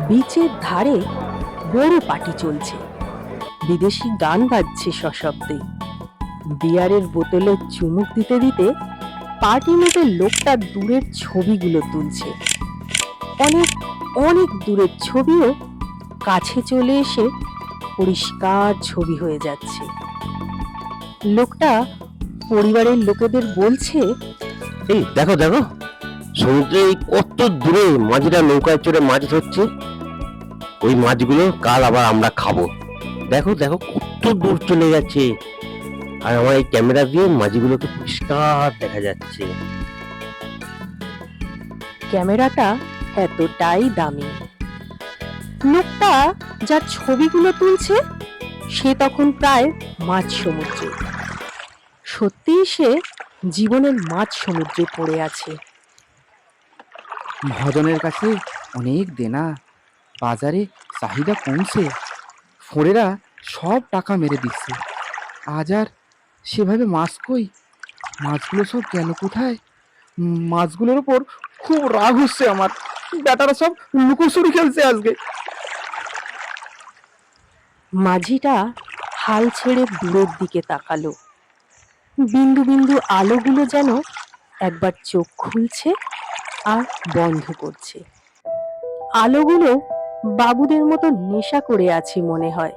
বিচের ধারে বড় পার্টি চলছে, বিদেশি গান বাজছে সশব্দে। বিয়ারের বোতলে চুমুক দিতে দিতে পার্টি মেতে লোকটা দূরের ছবিগুলো তুলছে। অনেক অনেক দূরের ছবিও কাছে চলে এসে পরিষ্কার ছবি হয়ে যাচ্ছে। লোকটা পরিবারের লোকেদের বলছে, এই দেখো দেখো, সমুদ্রে কত দূরে মাঝিরা নৌকায় চড়ে মাছ ধরছে। ওই মাছগুলো কাল আবার আমরা খাবো। দেখো দেখো কত দূর চলে যাচ্ছে, আর আমার এই ক্যামেরা দিয়ে মাছগুলোকে পরিষ্কার দেখা যাচ্ছে। ক্যামেরাটা এতটাই দামি। লোকটা যার ছবিগুলো তুলছে সে তখন প্রায় মাঝ সমুদ্রে। সত্যিই সে জীবনের মাঝ সমুদ্রে পড়ে আছে। মহাজনের কাছে অনেক দেনা, বাজারে চাহিদা কমছে, ফোরেরা সব টাকা মেরে দিচ্ছে। আজ আর সেভাবে মাছ কই? মাছগুলো সব গেল কোথায়? মাছগুলোর ওপর খুব রাগ হচ্ছে আমার। বেটারা সব লুকোচুরি খেলছে আজকে। মাঝিটা হাল ছেড়ে দূরের দিকে তাকালো। বিন্দু বিন্দু আলোগুলো যেন একবার চোখ খুলছে আর বন্ধ করছে। আলোগুলো বাবুদের মতো নেশা করে আছে মনে হয়।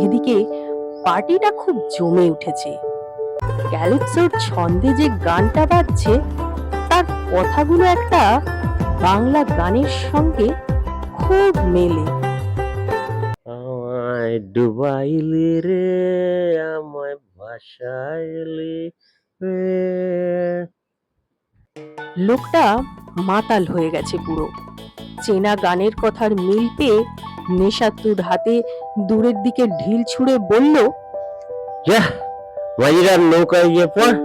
এদিকে পার্টিটা খুব জমে উঠেছে। ক্যালিপসোর ছন্দে যে গানটা বাজছে তার কথাগুলো একটা বাংলা গানের সঙ্গে খুব মেলে। আমায় ডুবাইলি রে, আমায় ভাসাইলি রে। লোকটা মাতাল হয়ে গেছে পুরো। চেনা গানের কথার মিল পেয়ে নেশাতুর হাতে দূরের দিকে ঢিল ছুঁড়ে বলল, যা, মাঝিরা নৌকায় গিয়ে পড়।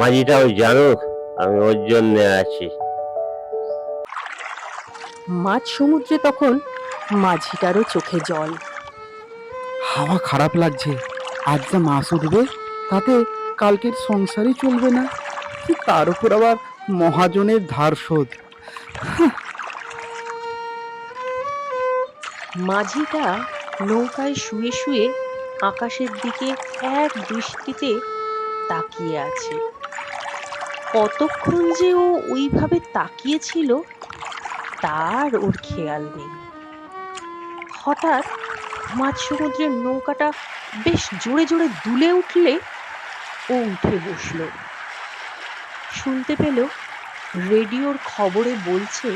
মাঝিটাও জানুক আমি ওর জন্য আছি। মাঝ সমুদ্রে তখন মাঝিটারও চোখে জল। হাওয়া খারাপ লাগছে, আজ যা মাছ উঠবে তাতে কালকের সংসারই চলবে না। তার উপর আবার মহাজনের ধার শোধ। মাঝিটা নৌকায় শুয়ে শুয়ে আকাশের দিকে এক দৃষ্টিতে তাকিয়ে আছে। কতক্ষণ যে ও ওইভাবে তাকিয়েছিল তার ওর খেয়াল নেই। হঠাৎ মাঝ সমুদ্রের নৌকাটা বেশ জোরে জোরে দুলে উঠলে ও উঠে বসল। শুনতে পেল রেডিওর খবরে বলছে,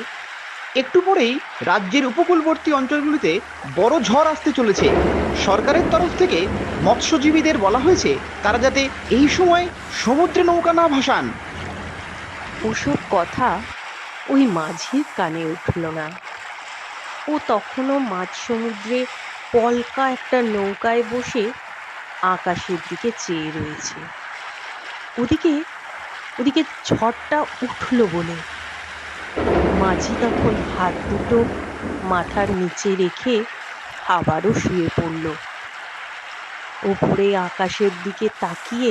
একটু পরেই রাজ্যের উপকূলবর্তী অঞ্চলগুলিতে বড় ঝড় আসতে চলেছে। সরকারের তরফ থেকে মৎস্যজীবীদের বলা হয়েছে তারা যাতে এই সময় সমুদ্রে নৌকা না ভাসান। ওসব কথা ওই মাঝির কানে উঠল না। ও তখনও মাঝ সমুদ্রে পলকা একটা নৌকায় বসে আকাশের দিকে চেয়ে রয়েছে। ওদিকে ওদিকে ঝড়টা উঠল বলে মাঝি তখন হাত দুটো মাথার নিচে রেখে আবারও শুয়ে পড়ল। ওপরে আকাশের দিকে তাকিয়ে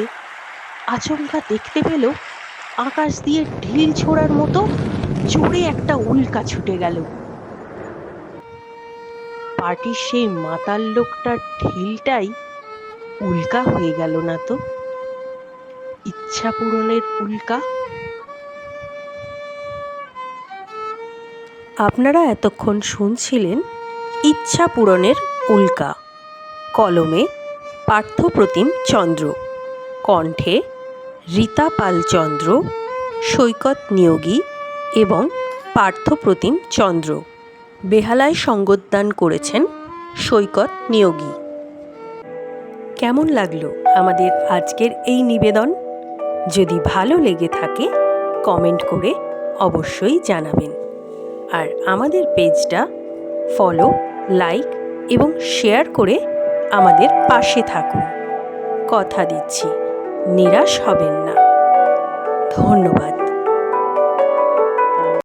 আচমকা দেখতে পেল আকাশ দিয়ে ঢিল ছোড়ার মতো জোরে একটা উল্কা ছুটে গেল। পার্টির সেই মাতাল লোকটার ঢিলটাই উল্কা হয়ে গেল না তো? ইচ্ছা পূরণের উল্কা। আপনারা এতক্ষণ শুনছিলেন ইচ্ছা পূরণের উল্কা। কলমে পার্থপ্রতিম চন্দ্র, কণ্ঠে রীতা পাল চন্দ্র, সৈকত নিয়োগী এবং পার্থপ্রতিম চন্দ্র। বেহালায় সঙ্গতদান করেছেন সৈকত নিয়োগী। কেমন লাগলো আমাদের আজকের এই নিবেদন? যদি ভালো লেগে থাকে কমেন্ট করে অবশ্যই জানাবেন। আর আমাদের পেজটা ফলো, লাইক এবং শেয়ার করে আমাদের পাশে থাকুন। কথা দিচ্ছি নিরাশ হবেন না। ধন্যবাদ।